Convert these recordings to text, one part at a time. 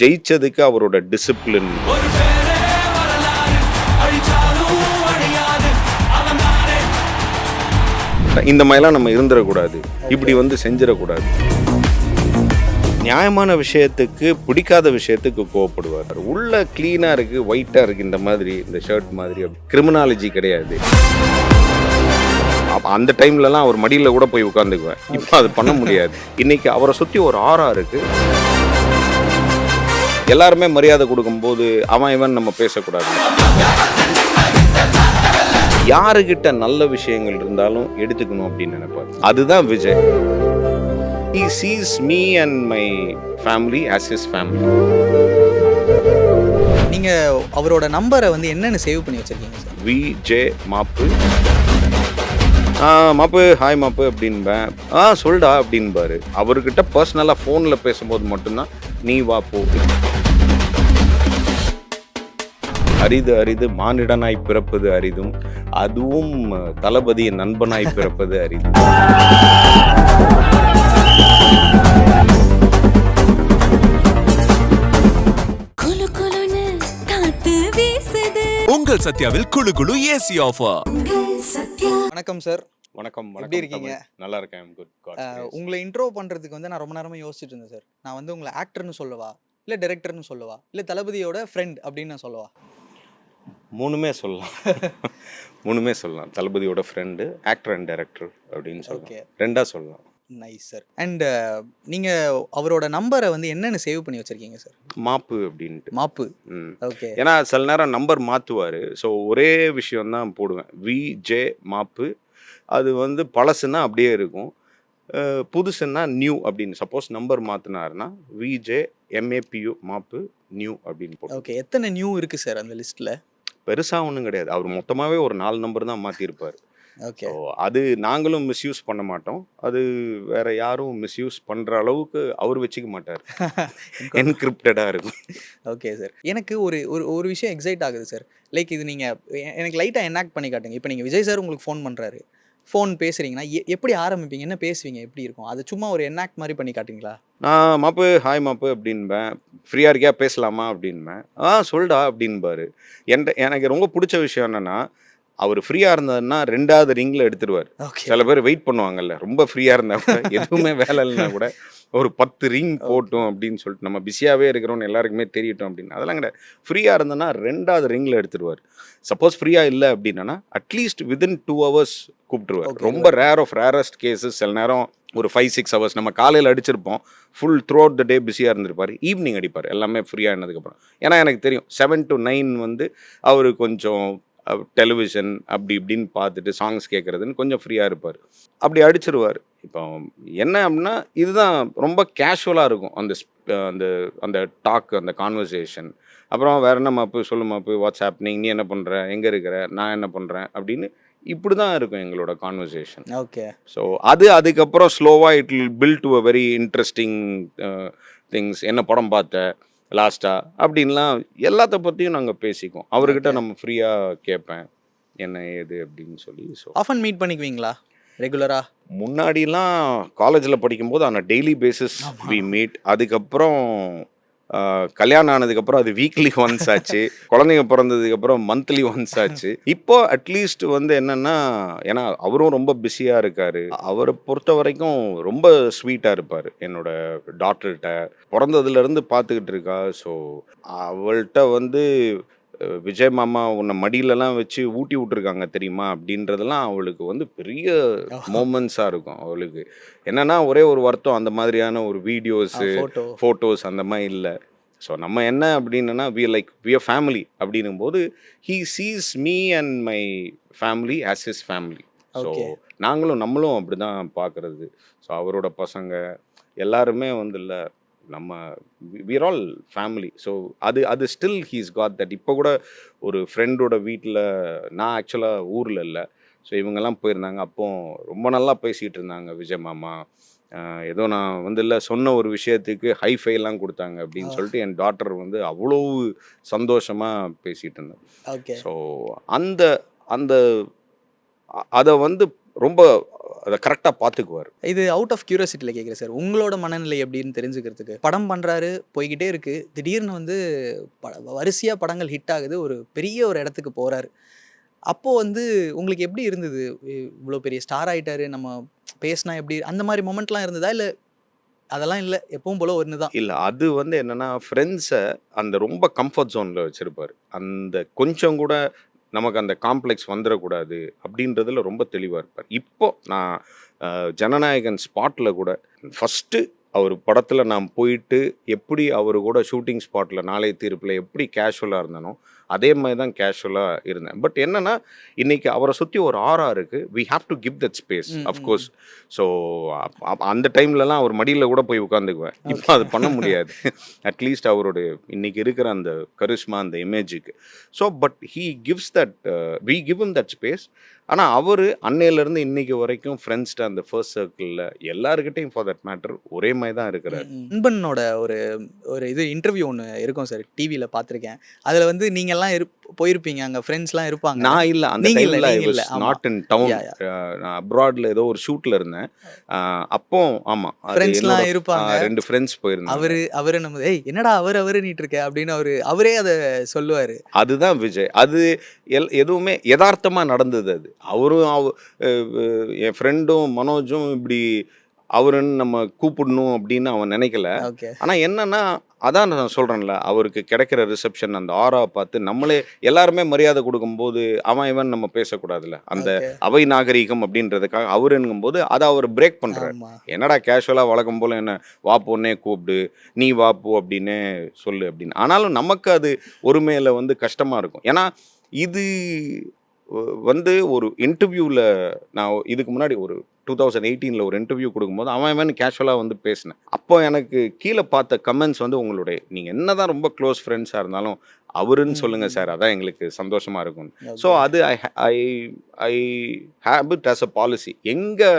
ஜெயிச்சதுக்கு அவரோட டிசிப்ளின், இந்த மாதிரிலாம் நம்ம இருந்துடக்கூடாது, இப்படி வந்து செஞ்சிடக்கூடாது. நியாயமான விஷயத்துக்கு பிடிக்காத விஷயத்துக்கு கோவப்படுவார். உள்ள கிளீனா இருக்கு, ஒயிட்டா இருக்கு, இந்த மாதிரி இந்த ஷர்ட் மாதிரி கிரிமினாலஜி கிடையாது. அந்த டைம்லலாம் அவர் மடியில கூட போய் உட்காந்துக்குவேன். இப்போ அது பண்ண முடியாது. இன்னைக்கு அவரை சுற்றி ஒரு ஆறா இருக்கு. எல்லாருமே மரியாதை கொடுக்கும்போது அவன் இவன் நம்ம பேசக்கூடாது. யாருக்கிட்ட நல்ல விஷயங்கள் இருந்தாலும் எடுத்துக்கணும் அப்படின்னு நினைப்பார். அதுதான் Vijay. He sees me and my family as his family. நீங்க அவரோட நம்பரை வந்து என்னன்னு சேவ் பண்ணி வச்சிருக்கீங்க சார்? விஜே மாப்பு. மாப்பு, ஹாய் மாப்பு அப்படின்பேன். சொல்டா அப்படின்பாரு. அவர்கிட்ட பர்சனலாக ஃபோனில் பேசும்போது மட்டும்தான் நீ வா போ. அரிது அரிது மானிடனாய் பிறப்பது அரிதும், அதுவும் தளபதியின் நண்பனாய் பிறப்பது அரிதும். உங்கள் சத்யாவில் குளு குளு ஏசி ஆஃபர். வணக்கம் சார். வணக்கம். எப்படி இருக்கீங்க? நல்லா இருக்கேன். உங்களை இன்ட்ரோ பண்றதுக்கு வந்து நான் ரொம்ப நேரமா யோசிச்சுட்டு இருந்தேன் சார். நான் வந்து உங்களை ஆக்டர்னு சொல்லவா, இல்லை டைரக்டர்னு சொல்லவா, இல்லை தளபதியோட ஃப்ரெண்ட் அப்படின்னு நான் சொல்லவா? மூணுமே சொல்லலாம். தளபதியோட ஃப்ரெண்டு, ஆக்டர் அண்ட் டைரக்டர் அப்படின்னு சொல்லலாம். ரெண்டா சொல்லலாம். Nice sir. அண்ட் நீங்க அவரோட நம்பரை வந்து என்னன்னு சேவ் பண்ணி வச்சிருக்கீங்க சார்? மாப்பு அப்படின்ட்டு. மாப்பு. ஓகே. ஏன்னா சில நேரம் நம்பர் மாற்றுவார். ஸோ ஒரே விஷயம் தான் போடுவேன், விஜே மாப்பு. அது வந்து பழசுன்னா அப்படியே இருக்கும், புதுசுன்னா நியூ அப்படின்னு. சப்போஸ் நம்பர் மாற்றினாருன்னா விஜே எம்ஏபியூ மாப்பு நியூ அப்படின்னு போடுவோம். ஓகே. எத்தனை நியூ இருக்கு சார் அந்த லிஸ்ட்டில்? பெருசாக ஒன்றும் கிடையாது. அவர் மொத்தமாகவே ஒரு 4 நம்பர் தான் மாற்றிருப்பார். ஓகே. அது நாங்களும் மிஸ்யூஸ் பண்ண மாட்டோம். அது வேற யாரும் மிஸ்யூஸ் பண்ணுற அளவுக்கு அவர் வச்சுக்க மாட்டார். என்கிரிப்டடாக இருக்கும். Okay sir. எனக்கு ஒரு ஒரு விஷயம் எக்ஸைட் ஆகுது சார். லைக் இது நீங்கள் எனக்கு லைட்டாக எனாக்ட் பண்ணி காட்டுங்க. இப்போ நீங்கள் விஜய் சார் உங்களுக்கு ஃபோன் பண்ணுறாரு, ஃபோன் பேசுகிறீங்கன்னா எப்படி ஆரம்பிப்பீங்க, என்ன பேசுவீங்க, எப்படி இருக்கும்? அது சும்மா ஒரு எனாக்ட் மாதிரி பண்ணி காட்டுங்களா? மாப்பு, ஹாய் மாப்பு அப்படின்பேன். ஃப்ரீயாக இருக்கியா பேசலாமா அப்படின்பேன். சொல்டா அப்படின்பாரு. எனக்கு ரொம்ப பிடிச்ச விஷயம் என்னென்னா, அவர் ஃப்ரீயாக இருந்ததுன்னா 2வது ரிங்கில் எடுத்துருவார். சில பேர் வெயிட் பண்ணுவாங்கல்ல, ரொம்ப ஃப்ரீயாக இருந்தால் கூட, எதுவுமே வேலை இல்லைன்னா கூட ஒரு 10 ரிங் போட்டோம் அப்படின்னு சொல்லிட்டு நம்ம பிஸியாகவே இருக்கிறோன்னு எல்லாருக்குமே தெரியட்டும் அப்படின்னு. அதெல்லாம் கிடையாது. ஃப்ரீயாக இருந்ததுன்னா 2வது ரிங்கில் எடுத்துருவார். சப்போஸ் ஃப்ரீயாக இல்லை அப்படின்னா அட்லீஸ்ட் வித்தின் 2 hours கூப்பிட்டுருவார். ரொம்ப ரேரஸ்ட் கேஸஸ். சில நேரம் ஒரு 5-6 hours நம்ம காலையில் அடிச்சிருப்போம், ஃபுல் த்ரூ அவுட் த டே பிஸியாக இருந்திருப்பார். ஈவினிங் அடிப்பார் எல்லாமே ஃப்ரீயாக இருந்ததுக்கப்புறம். ஏன்னா எனக்கு தெரியும் 7 to 9 வந்து அவர் கொஞ்சம் டெலிவிஷன் அப்படி இப்படின்னு பார்த்துட்டு சாங்ஸ் கேட்குறதுன்னு கொஞ்சம் ஃப்ரீயாக இருப்பார். அப்படி அடிச்சிருவார். இப்போ என்ன அப்படின்னா, இதுதான் ரொம்ப கேஷுவலாக இருக்கும் அந்த அந்த அந்த டாக், அந்த கான்வர்சேஷன். அப்புறம் வேறு என்ன மாப்பு, சொல்லு மாப்பு, வாட்ஸ் ஹேப்பனிங், நீ என்ன பண்ணுற, எங்கே இருக்கிற, நான் என்ன பண்ணுறேன் அப்படின்னு இப்படி தான் இருக்கும் எங்களோட கான்வர்சேஷன். ஓகே. ஸோ அதுக்கப்புறம் ஸ்லோவாக it will build to a very interesting things. என்ன படம் பார்த்த லாஸ்ட்டாக அப்படின்லாம் எல்லாத்த பற்றியும் நாங்கள் பேசிக்குவோம். அவர்கிட்ட நம்ம ஃப்ரீயாக கேட்பேன் என்ன ஏது அப்படின்னு சொல்லி. ஸோ ஆஃபன் மீட் பண்ணிக்குவீங்களா ரெகுலராக? முன்னாடிலாம் காலேஜில் படிக்கும்போது ஆன டெய்லி பேசிஸ் வி மீட். அதுக்கப்புறம் கல்யாணம் ஆனதுக்கப்புறம் அது வீக்லி ஒன்ஸ் ஆச்சு. குழந்தைங்க பிறந்ததுக்கப்புறம் மந்த்லி ஒன்ஸ் ஆச்சு. இப்போ அட்லீஸ்ட் வந்து என்னென்னா, ஏன்னா அவரும் ரொம்ப பிஸியாக இருக்கார். அவரை பொறுத்த வரைக்கும் ரொம்ப ஸ்வீட்டாக இருப்பார். என்னோட டாக்டர்கிட்ட பிறந்ததுலேருந்து பார்த்துக்கிட்டு இருக்கா. ஸோ அவள்கிட்ட வந்து விஜய் மாமா உன்னை மடியிலலாம் வச்சு ஊட்டி விட்டுருக்காங்க தெரியுமா அப்படின்றதெல்லாம் அவளுக்கு வந்து பெரிய மோமெண்ட்ஸாக இருக்கும். அவளுக்கு என்னென்னா ஒரே ஒரு வருத்தம், அந்த மாதிரியான ஒரு வீடியோஸு ஃபோட்டோஸ் அந்த மாதிரி இல்லை. ஸோ நம்ம என்ன அப்படின்னா, வி ஆர் ஃபேமிலி அப்படின்னும் போது he cheese me and my family as his family. So நம்மளும் அப்படி தான் பார்க்குறது. ஸோ அவரோட பசங்க எல்லாருமே வந்து இல்லை, நம்ம we are all family. So அது ஸ்டில் ஹீஸ் காட் தட். இப்போ கூட ஒரு ஃப்ரெண்டோட வீட்டில், நான் ஆக்சுவலாக ஊரில் இல்லை, ஸோ இவங்கெல்லாம் போயிருந்தாங்க. அப்போ ரொம்ப நல்லா பேசிகிட்டு இருந்தாங்க விஜய் மாமா. ஏதோ நான் வந்து இல்லை சொன்ன ஒரு விஷயத்துக்கு ஹைஃபைலாம் கொடுத்தாங்க அப்படின்னு சொல்லிட்டு என் டாட்டர் வந்து அவ்வளோ சந்தோஷமாக பேசிகிட்டு இருந்தேன். ஸோ அந்த அதை வந்து ரொம்ப அதை கரெக்டாக பார்த்துக்குவார். இது அவுட் ஆஃப் கியூரியாசிட்டியில் கேட்குறேன் சார். உங்களோட மனநிலை எப்படின்னு தெரிஞ்சுக்கிறதுக்கு. படம் பண்ணுறாரு, போய்க்கிட்டே இருக்கு. திடீர்னு வந்து வரிசையாக படங்கள் ஹிட் ஆகுது. ஒரு பெரிய ஒரு இடத்துக்கு போறாரு. அப்போ வந்து உங்களுக்கு எப்படி இருந்தது? இவ்வளோ பெரிய ஸ்டார் ஆயிட்டாரு. நம்ம பேசினா எப்படி அந்த மாதிரி மொமெண்ட்லாம் இருந்ததா? இல்ல அதெல்லாம் இல்ல. எப்பவும் போல ஒண்ணு தான். இல்லை, அது வந்து என்னன்னா ஃப்ரெண்ட்ஸை அந்த ரொம்ப கம்ஃபர்ட் ஜோனில் வச்சுருப்பார். அந்த கொஞ்சம் கூட நமக்கு அந்த காம்ப்ளெக்ஸ் வந்துடக்கூடாது அப்படின்றதுல ரொம்ப தெளிவாக இருப்பார். இப்போ நான் ஜனநாயகன் ஸ்பாட்டில் கூட ஃபஸ்ட்டு அவர் படத்தில் நான் போயிட்டு எப்படி அவர் கூட ஷூட்டிங் ஸ்பாட்டில் நாளைய தீர்ப்பில் எப்படி கேஷுவலாக இருந்தனோ அதே மாதிரி தான் கேஷுவலாக இருந்தேன். பட் என்னன்னா இன்னைக்கு அவரை சுற்றி ஒரு ஆரா இருக்குது. We have to give that space of course. So அந்த டைம்லலாம் அவர் மடியில் கூட போய் உட்காந்துக்குவேன். இப்போ அது பண்ண முடியாது. அட்லீஸ்ட் அவருடைய இன்னைக்கு இருக்கிற அந்த கரிஷ்மா அந்த இமேஜுக்கு. So but he gives that we give him that space. ஆனால் அவர் அன்னையிலேருந்து இன்னைக்கு வரைக்கும் ஃப்ரெண்ட்ஸ்ட அந்த ஃபர்ஸ்ட் சர்க்கிளில் எல்லாருக்கிட்டையும் ஃபார் தட் மேட்டர் ஒரே மாதிரி தான் இருக்கிறார். நண்பனோட ஒரு ஒரு இது இன்டர்வியூ ஒன்று இருக்கும் சார். டிவியில் பார்த்துருக்கேன். அதில் வந்து நீங்கள்லாம் போயிருப்பீங்க. அங்கே ஃப்ரெண்ட்ஸ்லாம் இருப்பாங்க. நான் இல்லை, அந்த நீங்க இல்ல, டைமில் ஐ நீங்க வாஸ் இல்ல. ஆமா. Not in down. Yeah, yeah. நான் அப்ராடில் ஏதோ ஒரு ஷூட்டில் இருந்தேன். அப்போ ஆமாம், ஃப்ரெண்ட்ஸ்லாம் இருப்பாங்க. 2 ஃப்ரெண்ட்ஸ் போயிருந்தாங்க. அவரு நம்ம ஏய் என்னடா அவருன்னிட்டு இருக்க அப்படின்னு அவரே அதை சொல்லுவாரு. அதுதான் விஜய். அது எதுவுமே யதார்த்தமாக நடந்தது. அது அவரும் என் ஃப்ரெண்டும் மனோஜும் இப்படி அவருன்னு நம்ம கூப்பிடணும் அப்படின்னு அவன் நினைக்கல. ஓகே. ஆனால் என்னன்னா அதான் நான் சொல்கிறேன்ல, அவருக்கு கிடைக்கிற ரிசப்ஷன் அந்த ஆரா பார்த்து நம்மளே எல்லாருமே மரியாதை கொடுக்கும்போது அவன் இவன் நம்ம பேசக்கூடாதுல்ல. அந்த ஓகே. அவை நாகரீகம் அப்படின்றதுக்காக அவருங்கும்போது அதை அவர் பிரேக் பண்ணுறாரு. ஆமா. என்னடா கேஷுவலாக வழக்கம் போல் என்ன வா பொண்ணே கூப்பிடு, நீ வா போ அப்படின்னே சொல்லு அப்படின்னு. ஆனாலும் நமக்கு அது ஒருமையில் வந்து கஷ்டமாக இருக்கும். ஏன்னா இது வந்து ஒரு இன்டர்வியூவில் நான் இதுக்கு முன்னாடி ஒரு 2018 ஒரு இன்டர்வியூ கொடுக்கும்போது அவன் கேஷுவலாக வந்து பேசினேன். அப்போ எனக்கு கீழே பார்த்த கமெண்ட்ஸ் வந்து உங்களுடைய நீங்கள் என்ன தான் ரொம்ப க்ளோஸ் ஃப்ரெண்ட்ஸாக இருந்தாலும் அவருன்னு சொல்லுங்கள் சார், அதான் எங்களுக்கு சந்தோஷமாக இருக்கும். ஸோ அது I I have it as a policy. எங்கே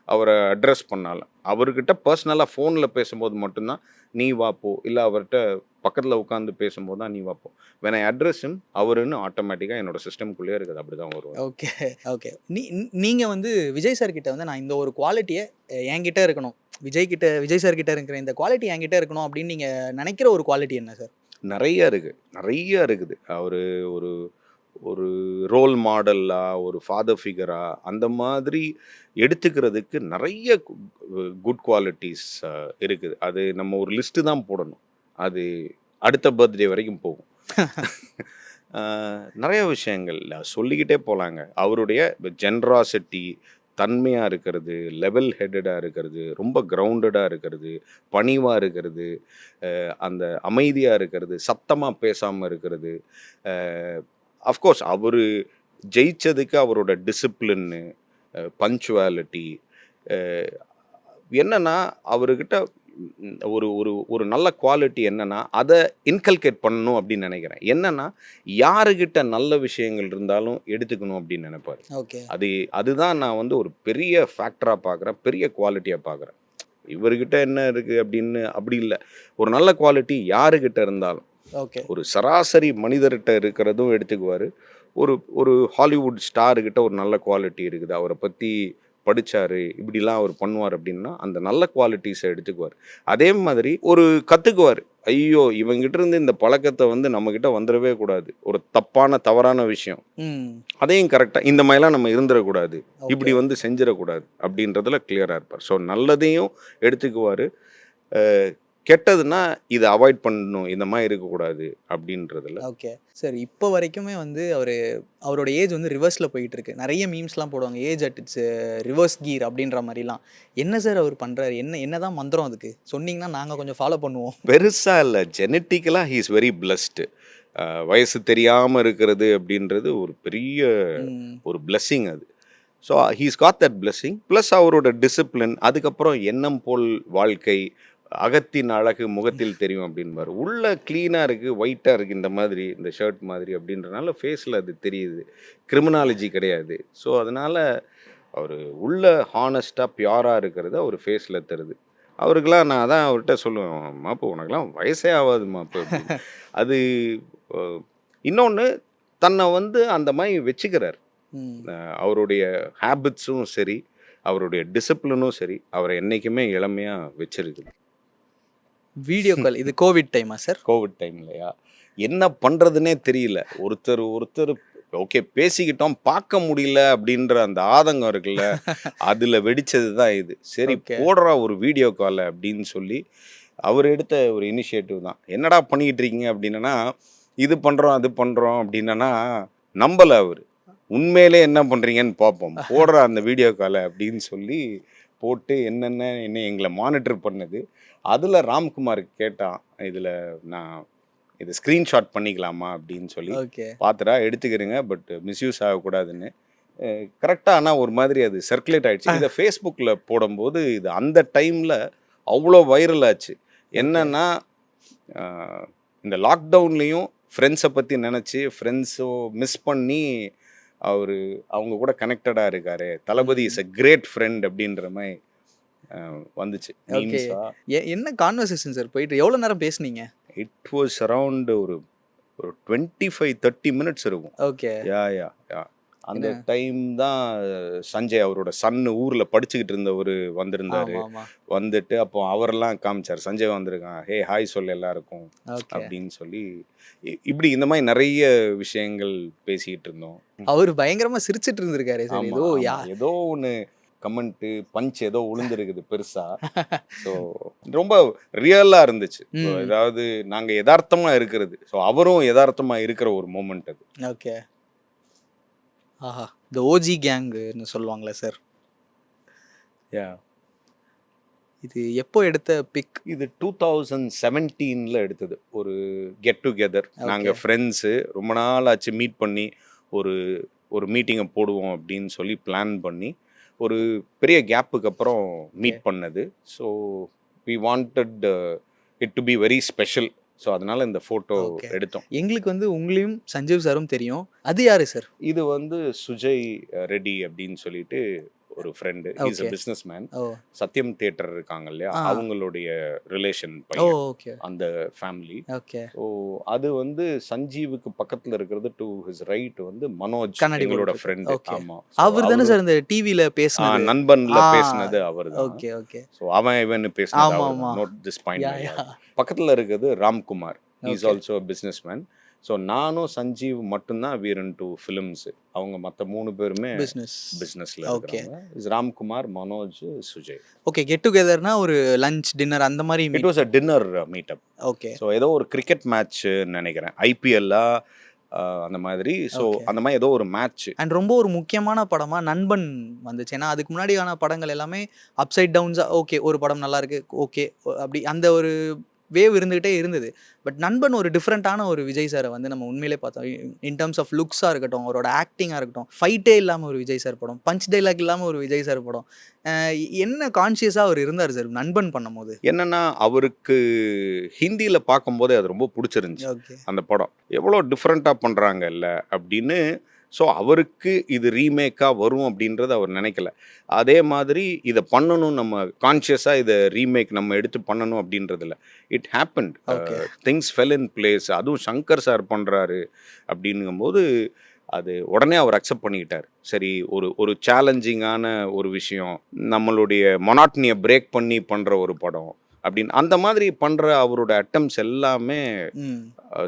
அவரை அட்ரஸ் பண்ணாலும் அவர்கிட்ட பர்சனலாக ஃபோனில் பேசும்போது மட்டும்தான் நீ வாப்போ, இல்லை அவர்கிட்ட பக்கத்தில் உட்காந்து பேசும்போது தான் நீ வாப்போ. when I address him அவருன்னு ஆட்டோமேட்டிக்காக என்னோட சிஸ்டம்குள்ளேயே இருக்குது. அப்படி தான் வருவார். ஓகே. ஓகே. நீங்கள் வந்து விஜய் சார் கிட்ட வந்து நான் இந்த ஒரு குவாலிட்டியை என்கிட்ட இருக்கணும், விஜய் சார் கிட்ட இருக்கிற இந்த குவாலிட்டி என்கிட்ட இருக்கணும் அப்படின்னு நீங்கள் நினைக்கிற ஒரு குவாலிட்டி என்ன சார்? நிறைய இருக்குது. அவர் ஒரு ஒரு ரோல் மாடலா, ஒரு ஃபாதர் ஃபிகரா அந்த மாதிரி எடுத்துக்கிறதுக்கு நிறைய குட் குவாலிட்டிஸ் இருக்குது. அது நம்ம ஒரு லிஸ்ட்டு தான் போடணும். அது அடுத்த பர்த்டே வரைக்கும் போகும். நிறைய விஷயங்கள் சொல்லிக்கிட்டே போகலாங்க. அவருடைய ஜென்ராசிட்டி, தன்மையாக இருக்கிறது, லெவல் ஹெட்டடாக இருக்கிறது, ரொம்ப கிரவுண்டடாக இருக்கிறது, பணிவாக இருக்கிறது, அந்த அமைதியாக இருக்கிறது, சத்தமாக பேசாமல் இருக்கிறது. அஃப்கோர்ஸ் அவர் ஜெயிச்சதுக்கு அவரோட டிசிப்ளின்னு, பங்க்சுவாலிட்டி, என்னன்னா அவர்கிட்ட ஒரு ஒரு ஒரு நல்ல குவாலிட்டி என்னன்னா அதை இன்கல்கேட் பண்ணணும் அப்படின்னு நினைக்கிறேன். என்னன்னா யாருக்கிட்ட நல்ல விஷயங்கள் இருந்தாலும் எடுத்துக்கணும் அப்படின்னு நினைப்பாரு. ஓகே. அதுதான் நான் வந்து ஒரு பெரிய ஃபேக்டராக பார்க்குறேன், பெரிய குவாலிட்டியாக பார்க்குறேன். இவர்கிட்ட என்ன இருக்குது அப்படின்னு அப்படி இல்லை. ஒரு நல்ல குவாலிட்டி யாருக்கிட்ட இருந்தாலும், ஓகே, ஒரு சராசரி மனிதர்கிட்ட இருக்கிறதும் எடுத்துக்குவார். ஒரு ஹாலிவுட் ஸ்டாருக்கிட்ட ஒரு நல்ல குவாலிட்டி இருக்குது, அவரை பற்றி படித்தார், இப்படிலாம் அவர் பண்ணுவார் அப்படின்னா அந்த நல்ல குவாலிட்டிஸை எடுத்துக்குவார். அதே மாதிரி ஒரு கற்றுக்குவார். ஐயோ இவங்கிட்ட இருந்து இந்த பழக்கத்தை வந்து நம்மக்கிட்ட வந்துடவே கூடாது, ஒரு தவறான விஷயம், அதையும் கரெக்டாக இந்த மாதிரிலாம் நம்ம இருந்துடக்கூடாது, இப்படி வந்து செஞ்சிடக்கூடாது அப்படின்றதுல கிளியராக இருப்பார். ஸோ நல்லதையும் எடுத்துக்குவார், கெட்டதுன்னா இதை அவாய்ட் பண்ணணும், இந்த மாதிரி இருக்கக்கூடாது அப்படின்றதுல. Okay sir. இப்போ வரைக்குமே வந்து அவரோட ஏஜ் வந்து ரிவர்ஸில் போயிட்டு இருக்கு. நிறைய மீம்ஸ்லாம் போடுவாங்க, age at its reverse gear அப்படின்ற மாதிரிலாம். என்ன சார் அவர் பண்ணுறாரு? என்னதான் மந்திரம் அதுக்கு சொன்னீங்கன்னா நாங்கள் கொஞ்சம் ஃபாலோ பண்ணுவோம். பெருசாக இல்லை, ஜெனட்டிக்கலாக ஹீ இஸ் வெரி பிளஸ்டு. வயசு தெரியாமல் இருக்கிறது அப்படின்றது ஒரு பெரிய ஒரு பிளெஸ்ஸிங் அது. So he's God that blessing. Plus அவரோட டிசிப்ளின், அதுக்கப்புறம் எண்ணம் போல் வாழ்க்கை, அகத்தின் அழகு முகத்தில் தெரியும் அப்படின்பாரு. உள்ள க்ளீனாக இருக்குது, ஒயிட்டாக இருக்குது, இந்த மாதிரி இந்த ஷர்ட் மாதிரி அப்படின்றனால ஃபேஸில் அது தெரியுது. கிரிமினாலஜி கிடையாது. ஸோ அதனால் அவர் உள்ள ஹானஸ்ட்டாக பியூராக இருக்கிறது அவர் ஃபேஸில் தருது. அவருக்கெல்லாம் நான் அதான் அவர்கிட்ட சொல்லுவேன், மாப்பு உனக்கெல்லாம் வயசே ஆகாது மாப்பு அப்படின்னு. அது இன்னொன்று தன்னை வந்து அந்த மாதிரி வச்சுக்கிறார். அவருடைய ஹேபிட்ஸும் சரி, அவருடைய டிசிப்ளினும் சரி அவரை என்னைக்குமே இளமையா வச்சிருக்குது. வீடியோ கால் இது கோவிட் டைமா சார்? கோவிட் டைம்லயா என்ன பண்றதுன்னே தெரியல. ஒருத்தர் ஒருத்தர் ஓகே பேசிக்கிட்டோம், பார்க்க முடியல அப்படின்ற அந்த ஆதங்கம் இருக்குல்ல, அதுல வெடிச்சது தான் இது. சரி ஓகே. போடுறா ஒரு வீடியோ கால் அப்படின்னு சொல்லி அவர் எடுத்த ஒரு இனிஷியேட்டிவ் தான். என்னடா பண்ணிக்கிட்டு இருக்கீங்க அப்படின்னா, இது பண்றோம் அது பண்றோம் அப்படின்னா நம்பல அவரு. உண்மையிலே என்ன பண்றீங்கன்னு பார்ப்போம், போடுற அந்த வீடியோ காலை அப்படின்னு சொல்லி போட்டு என்ன எங்களை மானிட்டர் பண்ணது. அதுல ராம்குமார் கேட்டான், இதுல நான் இது ஸ்க்ரீன்ஷாட் பண்ணிக்கலாமா அப்படின்னு சொல்லி. ஓகே. பார்த்துடா எடுத்துக்கிறேங்க, பட் மிஸ்யூஸ் ஆகக்கூடாதுன்னு. கரெக்டாக ஆனால் ஒரு மாதிரி அது சர்க்குலேட் ஆயிடுச்சு. இதை ஃபேஸ்புக்கில் போடும்போது இது அந்த டைமில் அவ்வளோ வைரல் ஆச்சு. என்னன்னா இந்த லாக்டவுன்லேயும் ஃப்ரெண்ட்ஸை பற்றி நினச்சி ஃப்ரெண்ட்ஸோ மிஸ் பண்ணி அவங்க கூட கனெக்டடாக இருக்காரு. தளபதி இஸ் அ கிரேட் ஃப்ரெண்ட் அப்படின்ற மாதிரி வந்துச்சு. ஓகே. என்ன கான்வர்சேஷன் சார் போயிட்டு எவ்வளோ நேரம் பேசுனீங்க? இட் வாஸ் அரவுண்ட் ஒரு 25-30 மினிட்ஸ் இருக்கும். ஓகே. யா அந்த டைம் தான் சஞ்சய் அவரோட சன்னு ஊர்ல படிச்சுக்கிட்டு இருந்தவர் வந்திருந்தாரு. வந்துட்டு அப்போ அவரெல்லாம் காமிச்சார், சஞ்சய் வந்திருக்கான், ஹே ஹாய் சொல்ல எல்லாருக்கும் அப்படின்னு சொல்லி. இப்படி இந்த மாதிரி நிறைய விஷயங்கள் பேசிக்கிட்டு இருந்தோம். அவர் பயங்கரமா சிரிச்சிட்டு இருந்திருக்காரு. ஏதோ ஒன்று கமெண்ட்டு பஞ்ச் ஏதோ விழுந்துருக்குது பெருசா. ஸோ ரொம்ப ரியலாக இருந்துச்சு. ஏதாவது நாங்கள் யதார்த்தமாக இருக்கிறது, ஸோ அவரும் யதார்த்தமாக இருக்கிற ஒரு மூமெண்ட் அது. ஓகே. ஆஹா, இந்த ஓஜி கேங்குன்னு சொல்லுவாங்களே சார், இது எப்போ எடுத்த பிக்? இது 2017 எடுத்தது. ஒரு கெட் டுகெதர், நாங்கள் ஃப்ரெண்ட்ஸு ரொம்ப நாள் ஆச்சு மீட் பண்ணி ஒரு மீட்டிங்கை போடுவோம் அப்படின்னு சொல்லி பிளான் பண்ணி ஒரு பெரிய கேப்புக்கு அப்புறம் மீட் பண்ணது. So we wanted it to be very special. So அதனால இந்த ஃபோட்டோ எடுத்தோம். எங்களுக்கு வந்து உங்களையும் சஞ்சீவ் சாரும் தெரியும். அது யாரு சார்? இது வந்து சுஜய் ரெட்டி அப்படின்னு சொல்லிட்டு ஒரு friend, is a business man. Sathyam theatre இருக்காங்க இல்லையா, அவங்களுடைய ரிலேஷன் பையன் அந்த ஃபேமிலி. ஸோ அது வந்து சஞ்சீவுக்கு பக்கத்துல இருக்கிறது, டு ஹிஸ் ரைட் வந்து மனோஜ், எங்களோட ஃப்ரெண்டு. ஆமா, அவர் தானே சார் இந்த டிவில பேசினது, நண்பன்ல பேசினது அவர் தான். Okay okay. ஸோ அவன் இவன் பேசினது, நோட் திஸ் பாயிண்ட். பக்கத்துல இருக்கிறது Ramkumar, he is also a businessman. So நானும் சஞ்சீவ் மட்டும்தான் வீரன் டூ ஃபிலிம்ஸ். அவங்க மற்ற 3 பேருமே பிஸ்னஸில் இருக்காங்க. ராம்குமார், மனோஜ், சுஜய். ஓகே. கெட் டுகெதர்னா ஒரு லஞ்ச் டின்னர் அந்த மாதிரி? It was a dinner meetup. Okay. So ஏதோ ஒரு கிரிக்கெட் மேட்ச் நினைக்கிறேன், ஐபிஎல்லா அந்த மாதிரி. ஸோ அந்த மாதிரி ஏதோ ஒரு மேட்ச். அண்ட் ரொம்ப ஒரு முக்கியமான படமாக நண்பன் வந்துச்சு. ஏன்னா அதுக்கு முன்னாடியான படங்கள் எல்லாமே அப்சைட் டவுன்ஸா, ஓகே ஒரு படம் நல்லா இருக்கு, ஓகே அப்படி அந்த ஒரு வேவ் இருந்துகிட்டே இருந்தது. பட் நண்பன் ஒரு டிஃப்ரெண்ட்டான ஒரு விஜய் சாரை வந்து நம்ம உண்மையிலே பார்த்தோம். இன் டர்ம்ஸ் ஆஃப் லுக்ஸாக இருக்கட்டும், அவரோட ஆக்டிங்காக இருக்கட்டும், ஃபைட்டே இல்லாமல் ஒரு விஜய் சார் படம், பஞ்ச் டைலாக் இல்லாமல் ஒரு விஜய் சார் படம். என்ன கான்ஷியஸாக அவர் இருந்தார் சார் நண்பன் பண்ணும்போது? என்னன்னா அவருக்கு ஹிந்தியில் பார்க்கும்போதே அது ரொம்ப பிடிச்சிருந்துச்சு அந்த படம். எவ்வளோ டிஃப்ரெண்ட்டாக பண்ணுறாங்கல்ல அப்படின்னு. ஸோ அவருக்கு இது ரீமேக்காக வரும் அப்படின்றது அவர் நினைக்கல. அதே மாதிரி இதை பண்ணணும், நம்ம கான்ஷியஸாக இதை ரீமேக் நம்ம எடுத்து பண்ணணும் அப்படின்றதில்ல. It happened, things fell in place. அதுவும் சங்கர் சார் பண்ணுறாரு அப்படிங்கும்போது அது உடனே அவர் அக்செப்ட் பண்ணிக்கிட்டார். சரி, ஒரு சேலஞ்சிங்கான ஒரு விஷயம், நம்மளுடைய மொனாட்டனியை பிரேக் பண்ணி பண்ணுற ஒரு படம் அப்படின்னு அந்த மாதிரி பண்ணுற அவரோட அட்டம்ஸ் எல்லாமே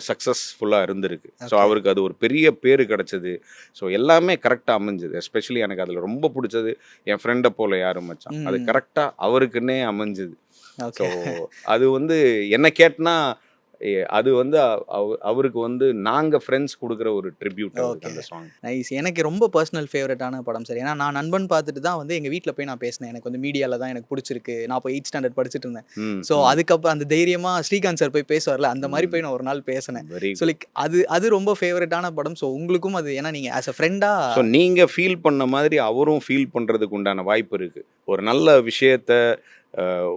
சக்ஸஸ்ஃபுல்லாக இருந்திருக்கு. ஸோ அவருக்கு அது ஒரு பெரிய பேர் கிடச்சிது. ஸோ எல்லாமே கரெக்டாக அமைஞ்சுது. எஸ்பெஷலி எனக்கு அதில் ரொம்ப பிடிச்சது என் ஃப்ரெண்டை போல யாரும் மச்சான், அது கரெக்டாக அவருக்குன்னே அமைஞ்சுது. ஸோ அது வந்து என்ன கேட்டனா அது வந்து அவருக்கு வந்து நாங்கள் ஃப்ரெண்ட்ஸ் கொடுக்குற ஒரு ட்ரிபியூட் அந்த சாங். நைஸ். எனக்கு ரொம்ப பர்சனல் ஃபேவரட்டான படம் சார். ஏன்னா நான் நண்பன் பார்த்துட்டு தான் வந்து எங்கள் வீட்டில் போய் நான் பேசினேன். எனக்கு வந்து மீடியாவில் தான் எனக்கு பிடிச்சிருக்கு. நான் இப்போ 8th ஸ்டாண்டர்ட் படிச்சுட்டு இருந்தேன். ஸோ அதுக்கப்புறம் அந்த தைரியமாக ஸ்ரீகாந்த் சார் போய் பேசுவார்ல, அந்த மாதிரி போய் நான் ஒரு நாள் பேசினேன். ஸோ லைக் அது ரொம்ப ஃபேவரட்டான படம். ஸோ உங்களுக்கும் அது, ஏன்னா நீங்கள் ஆஸ் அ ஃப்ரெண்டாக, ஸோ நீங்கள் ஃபீல் பண்ண மாதிரி அவரும் ஃபீல் பண்ணுறதுக்கு உண்டான வாய்ப்பு இருக்குது. ஒரு நல்ல விஷயத்த,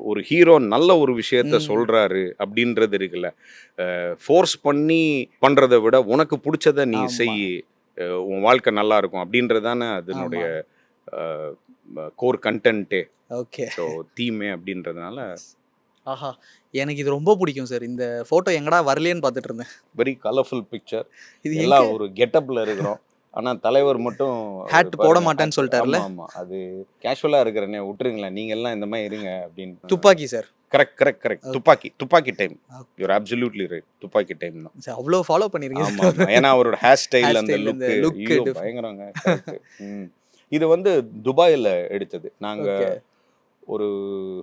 ஒரு ஹீரோ நல்ல ஒரு விஷயத்த சொல்றாரு அப்படின்றது இருக்குல்ல, ஃபோர்ஸ் பண்ணி பண்றதை விட உனக்கு பிடிச்சத நீ செய், உன் வாழ்க்கை நல்லா இருக்கும் அப்படின்றதானே அதனுடைய கோர் கண்டென்ட்டே. ஓகே. ஸோ தீமே அப்படின்றதுனால. ஆஹா, எனக்கு இது ரொம்ப பிடிக்கும் சார். இந்த ஃபோட்டோ எங்கடா வரலையேன்னு பார்த்துட்டு இருந்தேன். Very colourful picture. இது எல்லாம் ஒரு கெட்டப்பில் இருக்கிறோம். ஆனா தலைவர் மட்டும் ஹேட் போட பாருங்க, மாட்டேன்னு hat. சொல்லிட்டாருல்ல? ஆமா ஆமா அது கேஷுவலா இருக்கிறனே விட்டுருங்களேன், நீங்க எல்லாம் இந்த மாதிரி இருங்க அப்படின்னு. Thuppakki sir. Correct Thuppakki time. Okay. You're absolutely right, Thuppakki time தான். சார் அவ்வளோ ஃபாலோ பண்ணியிருக்கீங்க ஆமா ஆமா. ஏன்னா அவரோட ஹேர் ஸ்டைல், Hair அந்த style, அந்த லுக் look ஐயோ different. பயங்கரங்க. correct. இது வந்து துபாயில எடுத்தது. நாங்க ஓகே. ஒரு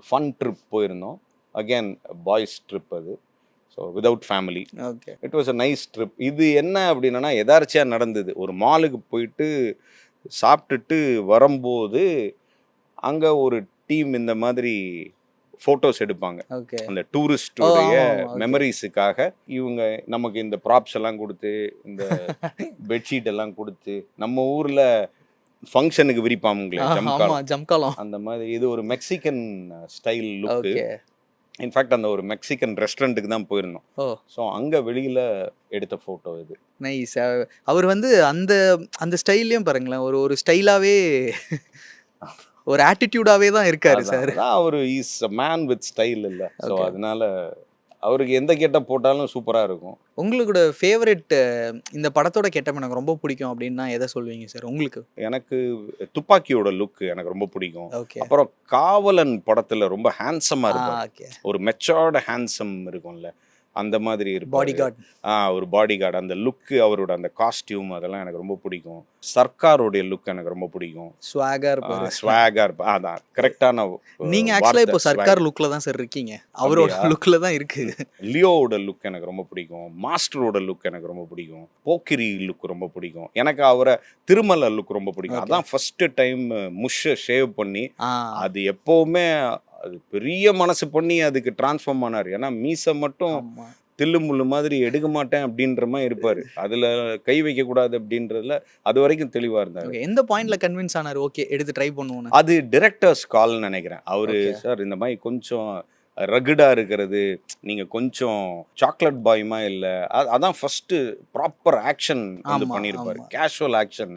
ஃபன் ட்ரிப் போயிருந்தோம். அகைன் பாய்ஸ் ட்ரிப் அது. So without family. Okay. It was a nice trip. இது என்ன அப்படின்னா எதார்ச்சியா நடந்தது. ஒரு மாலுக்கு போயிட்டு சாப்பிட்டுட்டு வரும்போது அங்க ஒரு டீம் இந்த மாதிரி ஃபோட்டோஸ் எடுப்பாங்க. ஓகே. அந்த ஓ டூரிஸ்டோடைய ஆமா ஆமா. ஓகே. மெமரிஸுக்காக இவங்க நமக்கு இந்த ப்ராப்ஸ் எல்லாம் கொடுத்து, இந்த பெட்ஷீட் எல்லாம் கொடுத்து, நம்ம ஊர்ல ஃபங்க்ஷனுக்கு விரிப்பாங்களே ஆமா ஜம்காலம், ஜம்காலம். அந்த மாதிரி இது ஒரு மெக்சிகன் ஸ்டைல் லுக்கு. ஓகே. இன்ஃபேக்ட் அந்த ஒரு மெக்சிகன் ரெஸ்டாரண்ட்டுக்கு தான் போயிருந்தோம். ஓ ஸோ அங்கே வெளியில் எடுத்த ஃபோட்டோ இது. நைஸ். அவர் வந்து அந்த அந்த ஸ்டைல்லையும் பாருங்களேன், ஒரு ஒரு ஸ்டைலாவே ஒரு ஆட்டிடியூடாவே தான் இருக்காரு சார். அதான் அவர் is a man with style இல்லை. So Okay. அதனால அவருக்கு எந்த கெட்டப் போட்டாலும் சூப்பராக இருக்கும். உங்களோட ஃபேவரட் இந்த படத்தோட கெட்டப் எனக்கு ரொம்ப பிடிக்கும் அப்படின்னா எதை சொல்வீங்க சார் உங்களுக்கு? எனக்கு துப்பாக்கியோட லுக் எனக்கு ரொம்ப பிடிக்கும். ஓகே. அப்புறம் காவலன் படத்துல ரொம்ப ஹேண்ட்ஸமா இருப்பார். ஓகே. ஒரு மெச்சோர்டு ஹேண்ட்ஸம் இருக்கும்ல, அந்த மாதிரி இருப்பாரு. Body guard. ஒரு பாடி கார்டு, அந்த லுக்கு, அவரோட அந்த காஸ்டியூம் அதெல்லாம் எனக்கு ரொம்ப பிடிக்கும். சர்க்காருடைய லுக் எனக்கு ரொம்ப பிடிக்கும். ஸ்வாகா இருப்பாரு. ஸ்வாகா இருப்பா. அதான் கரெக்டான நீங்க ஆக்சுவலா இப்போ சர்க்கார் லுக்ல தான் சார் இருக்கீங்க. அவரோட அப்படியா? லுக்ல தான் இருக்கு. லியோவோட லுக் எனக்கு ரொம்ப பிடிக்கும். மாஸ்டரோட லுக் எனக்கு ரொம்ப பிடிக்கும். போக்கிரி லுக் ரொம்ப பிடிக்கும். எனக்கு அவரை திருமலை லுக் ரொம்ப பிடிக்கும். Okay. அதான் ஃபர்ஸ்ட் டைம் முஷ்ஷை ஷேவ் பண்ணி, ஆ அது எப்பவுமே அது பெரிய மனசு பண்ணி அதுக்கு டிரான்ஸ்ஃபார்ம் ஆனார். ஏன்னா மீசை மட்டும் ஆமா. தில்லு முள்ளு மாதிரி எடுக்க மாட்டேன் அப்படின்ற மாதிரி இருப்பாரு. அதுல கை வைக்க கூடாது அப்படின்றதுல அது வரைக்கும் தெளிவா இருந்தாரு. ஓகே. எந்த பாயிண்ட்ல கன்வின்ஸ் ஆனாரு ஓகே எடுத்து ட்ரை பண்ணுவோம்னு? அது டிரெக்டர்ஸ் கால்னு நினைக்கிறேன். அவரு Okay. சார் இந்த மாதிரி கொஞ்சம் ரகுடா இருக்கிறது, நீங்க கொஞ்சம் சாக்லேட் பாய்மா இல்ல, அதான் ஃபர்ஸ்ட் ப்ராப்பர் ஆக்ஷன் வந்து ஆமா, பண்ணியிருப்பாரு. ஆமா. கேஷுவல் ஆக்ஷன்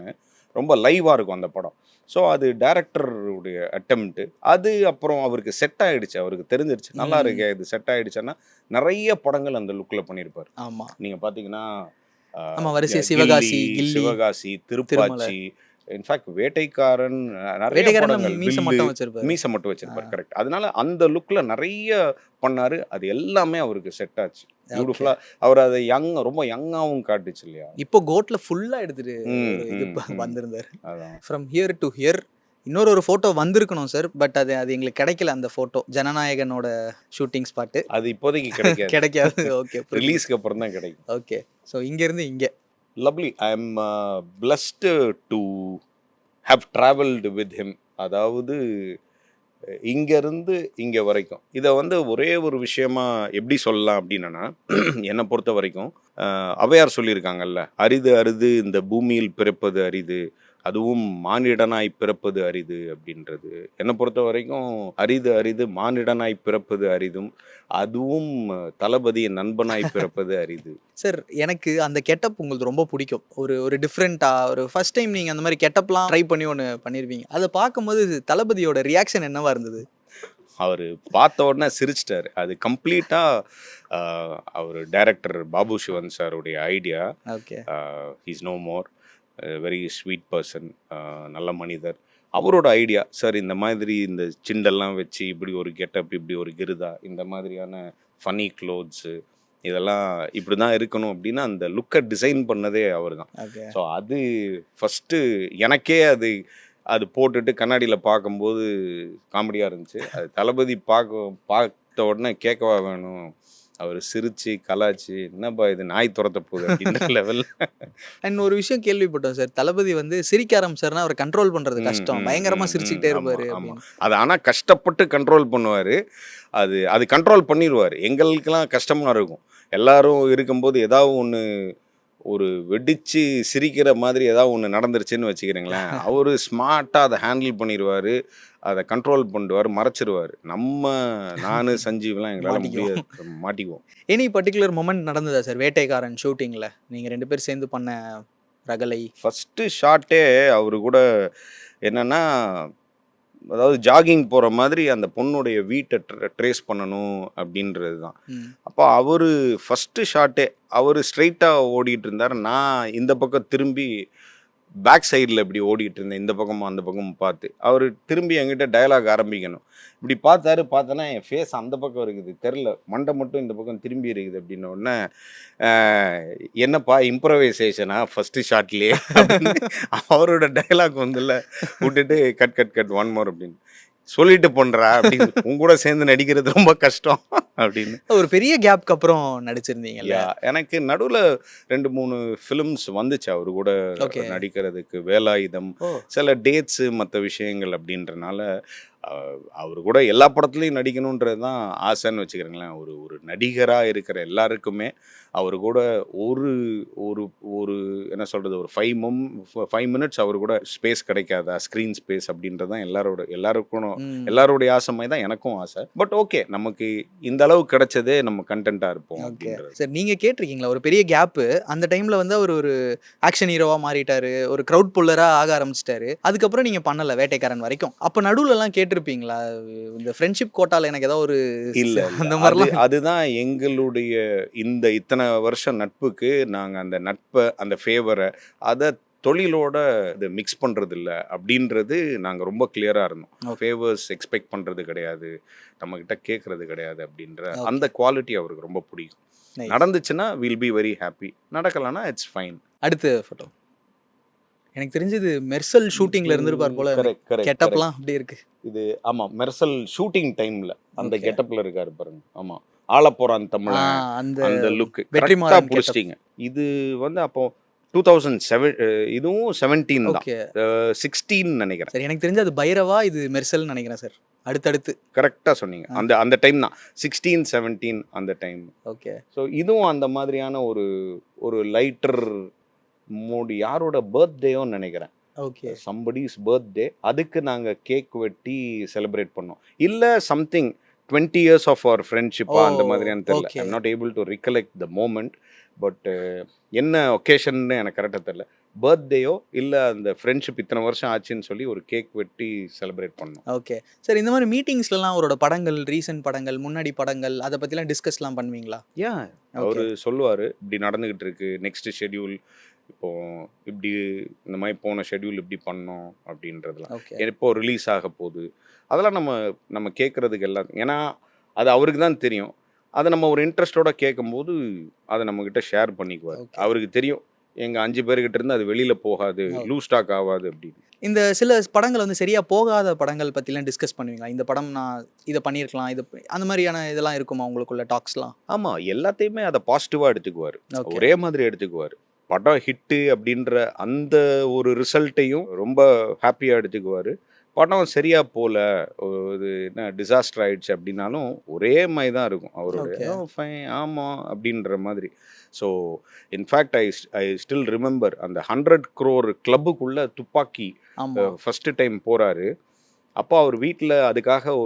ரொம்ப லைவா இருக்கும் அந்த படம். ஸோ அது டைரக்டருடைய அட்டெம்ப்ட். அது அப்புறம் அவருக்கு செட் ஆயிடுச்சு. அவருக்கு தெரிஞ்சிருச்சு நல்லா இருக்கே இது செட் ஆயிடுச்சுன்னா நிறைய படங்கள் அந்த லுக்ல பண்ணியிருப்பாரு. ஆமா. நீங்க பாத்தீங்கன்னா ஆமா, வரிசை கில்லி, சிவகாசி, கில்லி, சிவகாசி, திருப்பாச்சி, இன்ஃபேக்ட் வேட்டைக்காரன், நிறைய வேட்டைக்காரன் படங்கள், மீச வில்லு, மட்டும் வச்சிருப்பாரு. மீசை மட்டும் வச்சிருப்பாரு. கரெக்ட். அதனால அந்த லுக்ல நிறைய பண்ணாரு. அது எல்லாமே அவருக்கு செட் ஆச்சு பியூட்டிஃபுல்லா. அவர் அதை ரொம்ப யங்காவும் காட்டுச்சு இல்லையா? இப்போ கோட்ல ஃபுல்லா எடுத்துட்டு ம், ஒரு இது ம், ம். வந்திருந்தாரு. அதான் ஃப்ரம் ஹியர் டு ஹியர் இன்னொரு ஃபோட்டோ வந்திருக்கணும் சார். பட் அது அது எங்களுக்கு கிடைக்கல. அந்த ஃபோட்டோ ஜனநாயகனோட ஷூட்டிங் ஸ்பாட்டு அது இப்போதைக்கு கிடைக்காது. கிடைக்காது. ஓகே. ரிலீஸ்க்கு அப்புறம் தான் கிடைக்கும். ஓகே. ஸோ இங்க இருந்து இங்க. Lovely. I am blessed to have travelled with him. அதாவது இங்கேருந்து இங்கே வரைக்கும் இதை வந்து ஒரே ஒரு விஷயமா எப்படி சொல்லலாம் அப்படின்னா, என்னை பொறுத்த வரைக்கும் ஔவையார் சொல்லியிருக்காங்கல்ல, அரிது அரிது இந்த பூமியில் பிறப்பது அரிது, அதுவும் மானிடனாய் பிறப்பது அரிது அப்படின்றது. என்னை பொறுத்த வரைக்கும் அரிது அரிது மானிடனாய் பிறப்பது அரிதும், அதுவும் தளபதியின் நண்பனாய் பிறப்பது அரிது. சார் எனக்கு அந்த கெட்டப் உங்களுக்கு ரொம்ப பிடிக்கும். ஒரு ஒரு டிஃப்ரெண்ட்டாக ஒரு ஃபர்ஸ்ட் டைம் நீங்கள் அந்த மாதிரி கெட்டப்லாம் ட்ரை பண்ணி ஒன்று பண்ணியிருப்பீங்க. அதை பார்க்கும்போது தளபதியோட ரியாக்ஷன் என்னவா இருந்தது? அவர் பார்த்த உடனே சிரிச்சிட்டாரு. அது கம்ப்ளீட்டாக அவர் டைரக்டர் பாபு சிவன் சாருடைய idea. Okay. Is no more very sweet person, நல்ல மனிதர். அவரோட ஐடியா சார் இந்த மாதிரி இந்த சிண்டெல்லாம் வச்சு இப்படி ஒரு கெட்டப், இப்படி ஒரு கிருதா, இந்த மாதிரியான ஃபனி க்ளோத்ஸு, இதெல்லாம் இப்படி தான் இருக்கணும் அப்படின்னு அந்த லுக்கை டிசைன் பண்ணதே அவர் தான். ஓகே. ஸோ அது ஃபஸ்ட்டு எனக்கே அது போட்டுட்டு கண்ணாடியில் பார்க்கும்போது காமெடியாக இருந்துச்சு. அது தளபதி பார்த்த உடனே கேட்கவா வேணும், அவர் சிரிச்சு கலாச்சு என்னப்பா இது நாய் துரத்த போகுது அப்படின்ற லெவலில். அண்ட் ஒரு விஷயம் கேள்விப்பட்டோம் சார், தளபதி வந்து சிரிக்க ஆரம்பிச்சாருன்னா அவரை கண்ட்ரோல் பண்ணுறது கஷ்டம், பயங்கரமாக சிரிச்சுக்கிட்டே இருப்பாரு அப்படின்னு. அது ஆனால் கஷ்டப்பட்டு கண்ட்ரோல் பண்ணுவார். அது கண்ட்ரோல் பண்ணிடுவார். எங்களுக்கெல்லாம் கஷ்டமாக இருக்கும். எல்லாரும் இருக்கும்போது ஏதாவது ஒன்று ஒரு வெடிச்சு சிரிக்கிற மாதிரி ஏதாவது ஒன்று நடந்துருச்சுன்னு வச்சுக்கிறீங்களேன், அவர் ஸ்மார்ட்டாக அதை ஹேண்டில் பண்ணிடுவார், அதை கண்ட்ரோல் பண்ணிடுவார், மறைச்சிருவார். நான் சஞ்சீவ்லாம் எங்களால் முடியாது, மாட்டிக்குவோம். எனி பர்டிகுலர் மொமெண்ட் நடந்ததா சார் வேட்டைக்காரன் ஷூட்டிங்கில் நீங்கள் 2 பேர் சேர்ந்து பண்ண ரகலை? ஃபஸ்ட்டு ஷாட்டே அவரு கூட என்னன்னா, அதாவது ஜாகிங் போகிற மாதிரி அந்த பொண்ணுடைய வீட்டை ட்ரேஸ் பண்ணணும் அப்படின்றது தான். அப்போ அவர் ஃபஸ்ட்டு ஷாட்டே அவர் ஸ்ட்ரைட்டாக ஓடிட்டு இருந்தார். நான் இந்த பக்கம் திரும்பி பேக் சைடில் இப்படி ஓடிட்டு இருந்தேன், இந்த பக்கமும் அந்த பக்கமும் பார்த்து. அவர் திரும்பி என்கிட்ட டயலாக் ஆரம்பிக்கணும். இப்படி பார்த்தேன்னா என் ஃபேஸ் அந்த பக்கம் இருக்குது, தெரில, மண்டை மட்டும் இந்த பக்கம் திரும்பி இருக்குது. அப்படின்ன உடனே என்னப்பா இம்ப்ரவைசேஷனா ஃபஸ்ட்டு ஷாட்லேயே அவரோட டயலாக் வந்துல விட்டுட்டு cut cut cut one more அப்படின்னு சொல்லிட்டு போன்றா அப்படின்னு, உங்க கூட சேர்ந்து நடிக்கிறது ரொம்ப கஷ்டம் அப்படின்னு. ஒரு பெரிய கேப்க்கு அப்புறம் நடிச்சிருந்தீங்கல்ல. எனக்கு நடுவில் 2-3 ஃபிலிம்ஸ் வந்துச்சு அவரு கூட நடிக்கிறதுக்கு. வேலாயுதம், சில டேட்ஸு, மற்ற விஷயங்கள் அப்படின்றனால அவர் கூட எல்லா படத்துலையும் நடிக்கணுன்றது தான் ஆசைன்னு வச்சுக்கிறேங்களேன். ஒரு ஒரு நடிகராக இருக்கிற எல்லாருக்குமே அவர் கூட ஒரு ஒரு ஒரு என்ன சொல்கிறது, ஒரு 5 மினிட்ஸ் அவர் கூட ஸ்பேஸ் கிடைக்காதா, ஸ்க்ரீன் ஸ்பேஸ் அப்படின்றது தான் எல்லாருக்கும் எல்லாருடைய ஆசை மாதிரி தான் எனக்கும் ஆசை. பட் ஓகே, நமக்கு இந்த அளவு கிடைச்சதே நம்ம கண்டென்ட்டாக இருப்போம். சரி, நீங்கள் கேட்டிருக்கீங்களா ஒரு பெரிய கேப்பு அந்த டைமில் வந்து அவர் ஒரு ஆக்ஷன் ஹீரோவாக மாறிட்டாரு, ஒரு க்ரௌட் புல்லராக ஆக ஆரம்பிச்சிட்டாரு. அதுக்கப்புறம் நீங்கள் பண்ணலை வேட்டைக்காரன் வரைக்கும். அப்போ நடுவுலலாம் கேட்டிருப்பீங்களா இந்த ஃப்ரெண்ட்ஷிப் கோட்டால எனக்கு ஏதாவது ஒரு இல்லை அந்த மாதிரிலாம்? அதுதான் எங்களுடைய இந்த இத்தனை வருஷம் நட்புக்கு நாங்கள் அந்த நட்பை, அந்த ஃபேவரை, அதை தொழிலோட இது மிக்ஸ் பண்ணுறது இல்லை அப்படின்றது நாங்கள் ரொம்ப கிளியராக இருந்தோம். ஃபேவர்ஸ் எக்ஸ்பெக்ட் பண்ணுறது கிடையாது, நம்மக்கிட்ட கேட்குறது கிடையாது அப்படின்ற அந்த குவாலிட்டி அவருக்கு ரொம்ப பிடிக்கும். நடந்துச்சுன்னா வில் பி வெரி ஹாப்பி, நடக்கலைன்னா இட்ஸ் ஃபைன். அடுத்த ஃபோட்டோ எனக்கு தெரிஞ்சது மெர்சல் ஷூட்டிங்ல இருந்திருப்பார் போல. கெட்டப்லாம் அப்படியே இருக்கு இது. ஆமாம், மெர்சல் ஷூட்டிங் டைமில் அந்த கெட்டப்பில் இருக்காரு பாருங்க. ஆமாம், ஆளப்போறான் தமிழன், அந்த லுக்கு கரெக்டாக பிடிச்சிட்டிங்க. இது வந்து அப்போ 2007, இதுவும் 17 தான், 16 நினைக்கிறேன். சரி, எனக்கு தெரிஞ்சு அது பைரவா, இது மெர்சல் நினைக்கிறேன் சார். அடுத்தடுத்து கரெக்டாக சொன்னீங்க. அந்த டைம் தான் 16, 17 அந்த டைம். ஓகே. ஸோ இதுவும் அந்த மாதிரியான ஒரு லைட்டர் மூடு. யாரோட பர்த்டேயோன்னு நினைக்கிறேன். Okay, somebody's birthday. அதுக்கு நாங்கள் கேக் வெட்டி செலிப்ரேட் பண்ணோம். இல்லை சம்திங் 20 years ஆஃப் அவர் ஃப்ரெண்ட்ஷிப்பா அந்த மாதிரியான தெரியல. I am not able to recollect the moment. But என்ன ஒகேஷன்னு எனக்கு கரெக்டாக தெரில. பர்த்டேயோ இல்லை அந்த ஃப்ரெண்ட்ஷிப் இத்தனை வருஷம் ஆச்சுன்னு சொல்லி ஒரு கேக் வெட்டி செலிப்ரேட் பண்ணோம். ஓகே சார், இந்த மாதிரி மீட்டிங்ஸ்லாம் அவரோட படங்கள், ரீசன்ட் படங்கள், முன்னாடி படங்கள், அதை பற்றிலாம் டிஸ்கஸ்லாம் பண்ணுவீங்களா? அவர் சொல்லுவார், இப்படி நடந்துக்கிட்டு இருக்கு, நெக்ஸ்ட் ஷெட்யூல் இப்போ இப்படி, இந்த மாதிரி போன ஷெட்யூல் இப்படி பண்ணோம் அப்படின்றதுலாம், எப்போ ரிலீஸ் ஆக போகுது, அதெல்லாம் நம்ம கேட்குறதுக்கு எல்லாம். ஏன்னா அது அவருக்கு தான் தெரியும். அதை நம்ம ஒரு இன்ட்ரெஸ்டோட கேட்கும்போது அதை நம்மக்கிட்ட ஷேர் பண்ணிக்குவார். அவருக்கு தெரியும் எங்கள் 5 பேர்கிட்ட இருந்து அது வெளியில் போகாது, லூஸ் ஸ்டாக் ஆகாது அப்படின்னு. இந்த சில படங்கள் வந்து சரியாக போகாத படங்கள் பற்றிலாம் டிஸ்கஸ் பண்ணுவீங்களா? இந்த படம் நான் இதை பண்ணியிருக்கலாம், இது அந்த மாதிரியான இதெல்லாம் இருக்குமா உங்களுக்குள்ள டாக்ஸ்லாம்? ஆமாம், எல்லாத்தையுமே அதை பாசிட்டிவாக எடுத்துக்குவார், ஒரே மாதிரி எடுத்துக்குவார். படம் ஹிட்டு அப்படின்ற அந்த ஒரு ரிசல்ட்டையும் ரொம்ப ஹாப்பியாக எடுத்துக்குவார். படம் சரியாக போகல, இது என்ன டிசாஸ்டர் ஆயிடுச்சு அப்படின்னாலும் ஒரே மாதிரி தான் இருக்கும் அவருடைய ஃபைன், ஆமாம் அப்படின்ற மாதிரி. So in fact I still remember அந்த 100 crore கிளப்புக்குள்ளே துப்பாக்கி ஃபஸ்ட்டு டைம் போகிறாரு. அப்போ அவர் வீட்டில் அதுக்காக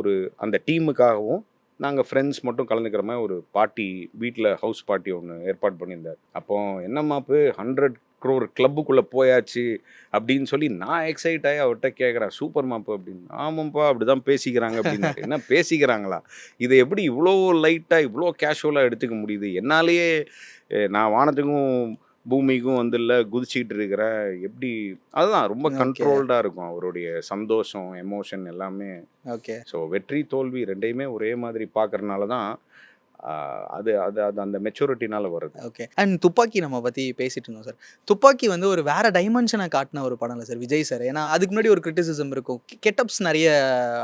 அந்த டீமுக்காகவும் நாங்கள் ஃப்ரெண்ட்ஸ் மட்டும் கலந்துக்கிற மாதிரி ஒரு பார்ட்டி, வீட்டில் ஹவுஸ் பார்ட்டி ஒன்று ஏற்பாடு பண்ணியிருந்தார். அப்போ என்னம்மாப்பு 100 crore கிளப்புக்குள்ளே போயாச்சு அப்படின்னு சொல்லி நான் எக்ஸைட் ஆகி அவர்கிட்ட கேட்குறேன், சூப்பர் மாப்பு அப்படின்னு. ஆமாம்ப்பா, அப்படி தான் பேசிக்கிறாங்க அப்படின்னு. என்ன பேசிக்கிறாங்களா? இதை எப்படி இவ்வளோ லைட்டாக இவ்வளோ கேஷுவலாக எடுத்துக்க முடியுது? என்னாலேயே நான் வானத்துக்கும் பூமிக்கும் வந்து இல்லை குதிச்சுக்கிட்டு இருக்கிறேன், எப்படி? அதுதான் ரொம்ப கண்ட்ரோல்டாக இருக்கும் அவருடைய சந்தோஷம், எமோஷன் எல்லாமே. ஓகே. ஸோ வெற்றி தோல்வி ரெண்டையுமே ஒரே மாதிரி பார்க்கறனால தான் அது அது அது அந்த மெச்சூரிட்டினால வருது. ஓகே. அண்ட் துப்பாக்கி நம்ம பற்றி பேசிட்டு இருந்தோம் சார். துப்பாக்கி வந்து ஒரு வேற டைமென்ஷனை காட்டின ஒரு படம் இல்லை சார் விஜய் சார். ஏன்னா அதுக்கு முன்னாடி ஒரு கிரிட்டிசிசம் இருக்கும், கெட்டப்ஸ் நிறைய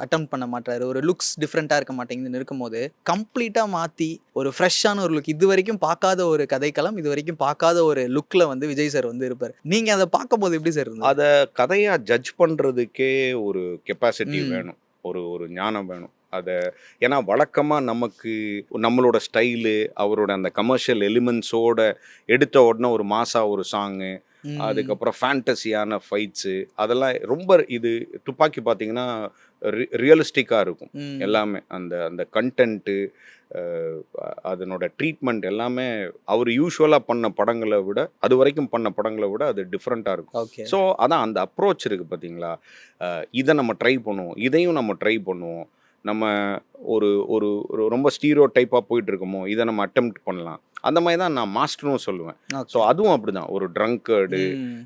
அட்டம் பண்ண மாட்டாரு, ஒரு லுக்ஸ் டிஃப்ரெண்ட்டாக இருக்க மாட்டேங்குதுன்னு இருக்கும்போது கம்ப்ளீட்டாக மாற்றி ஒரு ஃப்ரெஷ்ஷான ஒரு லுக், இது வரைக்கும் பார்க்காத ஒரு கதைக்களம், இது வரைக்கும் பார்க்காத ஒரு லுக்கில் வந்து விஜய் சார் வந்து இருப்பார். நீங்கள் அதை பார்க்கும்போது எப்படி சார் இருந்தது? அதை கதையாக ஜட்ஜ் பண்ணுறதுக்கே ஒரு கெப்பாசிட்டி வேணும், ஒரு ஞானம் வேணும். அதை ஏன்னா வழக்கமாக நமக்கு நம்மளோட ஸ்டைலு, அவரோட அந்த கமர்ஷியல் எலிமெண்ட்ஸோட எடுத்த உடனே ஒரு மாசா ஒரு சாங்கு, அதுக்கப்புறம் ஃபேண்டசியான ஃபைட்ஸு, அதெல்லாம் ரொம்ப இது துப்பாக்கி பார்த்தீங்கன்னா ரியலிஸ்டிக்காக இருக்கும் எல்லாமே. அந்த கண்டென்ட்டு, அதனோட ட்ரீட்மெண்ட் எல்லாமே அவர் யூஸ்வலாக பண்ண படங்களை விட, அது வரைக்கும் பண்ண படங்களை விட அது டிஃப்ரெண்ட்டாக இருக்கும். ஸோ அதான் அந்த அப்ரோச் இருக்குது பார்த்தீங்களா, இதை நம்ம ட்ரை பண்ணுவோம், இதையும் நம்ம ட்ரை பண்ணுவோம். நம்ம ஒரு ரொம்ப ஸ்டீரியோ டைப்பாக போயிட்டு இருக்கோமோ, இதை நம்ம அட்டெம்ப்ட் பண்ணலாம். அந்த மாதிரி தான் நான் மாஸ்டரும் சொல்லுவேன். Okay. ஸோ அதுவும் அப்படிதான் ஒரு ட்ரங்கர்டு ம்.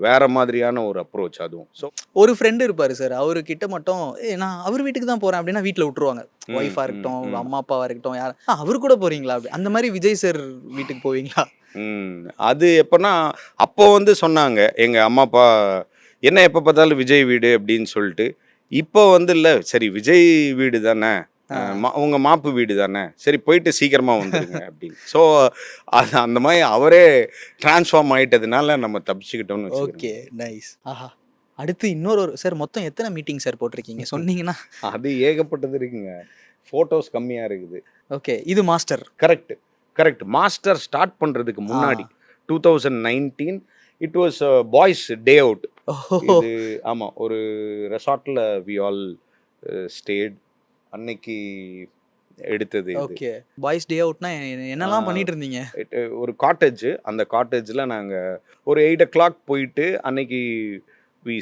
வேற மாதிரியான ஒரு அப்ரோச் அதுவும். ஸோ ஒரு ஃப்ரெண்டு இருப்பாரு சார். அவர்கிட்ட மட்டும் நான் அவர் வீட்டுக்கு தான் போறேன் அப்படின்னா வீட்ல விட்டுருவாங்க. ஒய்ஃபா இருக்கட்டும், அம்மா அப்பாவா இருக்கட்டும், யார் அவரு கூட போறீங்களா அப்படி அந்த மாதிரி விஜய் சார் வீட்டுக்கு போவீங்களா? அது எப்பன்னா அப்போ வந்து சொன்னாங்க எங்க அம்மா அப்பா என்ன எப்போ பார்த்தாலும் விஜய் வீடு அப்படின்னு சொல்லிட்டு. இப்போ வந்து இல்லை சரி விஜய் வீடு தானே, உங்க மாப்பு வீடு தானே, சரி போயிட்டு சீக்கிரமா வந்துருங்க அப்படின்னு. ஸோ அது அந்த மாதிரி அவரே டிரான்ஸ்ஃபார்ம் ஆயிட்டதுனால நம்ம தப்பிச்சுக்கிட்டோம்னு ஓகே, வச்சுக்கோங்க. நைஸ். ஆஹா. அடுத்து இன்னொரு சார் மொத்தம் எத்தனை மீட்டிங் சார் போட்டிருக்கீங்க சொன்னீங்கன்னா? அது ஏகப்பட்டது இருக்குங்க. ஃபோட்டோஸ் கம்மியா இருக்குது. ஓகே, இது master. Correct correct. Master start பண்றதுக்கு முன்னாடி 2019 it was boys day out. இது ஆமா ஒரு ரெசார்ட்ல வி ஆல் ஸ்டேட் அன்னைக்கு எடுத்தது இது. ஓகே, பாய்ஸ் டே அவுட்னா என்னெல்லாம் பண்ணிட்டு இருந்தீங்க? ஒரு காட்டேஜ், அந்த காட்டேஜ்ல நாங்க ஒரு 8 o'clock போயிட்டு அன்னைக்கு வி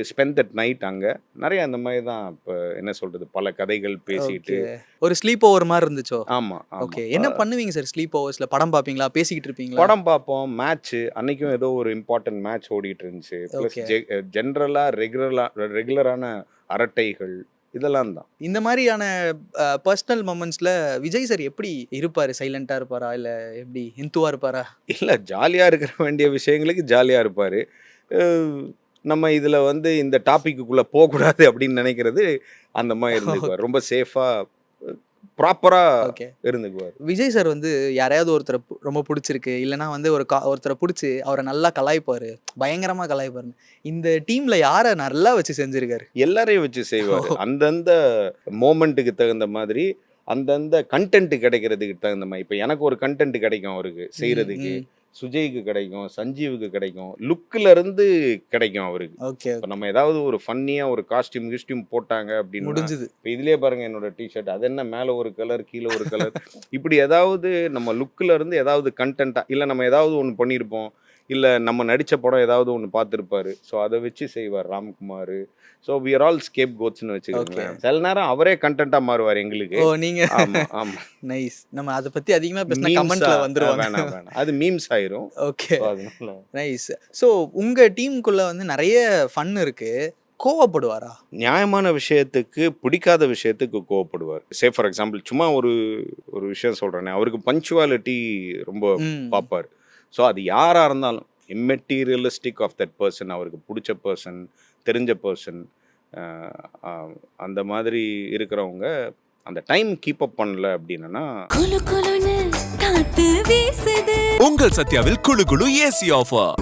ஸ்பெண்ட் தட் நைட். அங்க நிறைய அந்த மாதிரி தான் இப்போ என்ன சொல்றது பல கதைகள் பேசிட்டு. Okay. ஒரு ஸ்லீப் ஓவர் மாதிரி இருந்துச்சோ? ஆமா ஓகே, என்ன பண்ணுவீங்க சார் ஸ்லீப் ஓவர்ஸ்ல? படம் பாப்பீங்களா, பேசிக்கிட்டு இருப்பீங்களா? படம் பார்ப்போம், மேட்ச் அன்னைக்கும் ஏதோ ஒரு இம்பார்ட்டன்ட் மேட்ச் ஓடிட்டு இருந்துச்சு. ப்ளஸ் ஜென்ரலா ரெகுலரான அரட்டைகள் இதெல்லாம் தான். இந்த மாதிரியான பர்சனல் மொமெண்ட்ஸ்ல விஜய் சார் எப்படி இருப்பாரு? சைலண்டா இருப்பாரா இல்ல எப்படி இந்துவா இருப்பாரா? இல்ல ஜாலியா இருக்கிற வேண்டிய விஷயங்களுக்கு ஜாலியா இருப்பாரு. நம்ம இதுல வந்து இந்த டாபிக்குள்ள போகக்கூடாது அப்படின்னு நினைக்கிறது அந்த மாதிரி இருந்துக்குவார். ரொம்ப சேஃபா ப்ராப்பரா ஓகே, இருந்துக்குவார். விஜய் சார் வந்து யாரையாவது ஒருத்தரை ரொம்ப பிடிச்சிருக்கு இல்லைன்னா வந்து ஒருத்தரை பிடிச்சி அவரை நல்லா கலாய்ப்பாரு, பயங்கரமா கலாய்ப்பாரு. இந்த டீம்ல யாரை நல்லா வச்சு செஞ்சிருக்காரு? எல்லாரையும் வச்சு செய்வாரு. அந்தந்த மோமெண்ட்டுக்கு தகுந்த மாதிரி, அந்தந்த கண்டென்ட் கிடைக்கிறதுக்கு தகுந்த மாதிரி. இப்போ எனக்கு ஒரு கண்டென்ட் கிடைக்கும் அவருக்கு செய்யறதுக்கு, சுஜய்க்கு கிடைக்கும், சஞ்சீவுக்கு கிடைக்கும், லுக்ல இருந்து கிடைக்கும் அவருக்கு. ஓகே, இப்போ நம்ம ஏதாவது ஒரு ஃபன்னியா ஒரு காஸ்டியூம் போட்டாங்க அப்படின்னு முடிஞ்சது. இப்போ இதுலயே பாருங்க என்னோட டிஷர்ட் அது என்ன மேலே ஒரு கலர் கீழே ஒரு கலர் இப்படி ஏதாவது நம்ம லுக்கில் இருந்து ஏதாவது கண்டென்ட்டாக இல்லை நம்ம ஏதாவது ஒன்று பண்ணியிருப்போம், இல்லை நம்ம நடித்த படம் ஏதாவது ஒன்று பார்த்துருப்பாரு. ஸோ அதை வச்சு செய்வார் Ramkumar. So we are all ஸ்கேப் கோட்ஸ்னு வச்சுக்கோங்களேன். சில நேரம் அவரே கண்டென்ட்டாக மாறுவார் எங்களுக்கு. ஓ நீங்க ஆமாம் ஆமாம் நைஸ். நம்ம அதை பத்தி அதிகமா பேசினா கமெண்ட்ல வந்துருவாங்க. வேணாம் அது மீம்ஸ் ஆயிரும். ஓகே, அதனால நைஸ். ஸோ உங்க டீமுக்குள்ள வந்து நிறைய ஃபன் இருக்கு. கோவப்படுவாரா? நியாயமான விஷயத்துக்கு பிடிக்காத விஷயத்துக்கு கோவப்படுவார். சே ஃபார் எக்ஸாம்பிள் சும்மா ஒரு விஷயம் சொல்கிறேனே, அவருக்கு பங்க்சுவாலிட்டி ரொம்ப பார்ப்பார். ஸோ அது யாராக இருந்தாலும் இம்மெட்டீரியலிஸ்டிக் ஆஃப் தட் பர்சன், அவருக்கு பிடிச்ச பர்சன், தெரிஞ்ச பர்சன், அந்த மாதிரி இருக்கிறவங்க அந்த டைம் கீப் அப் பண்ணல அப்படின்னா உங்கள் சத்யாவில் குளு குளு ஏசி ஆஃபர்.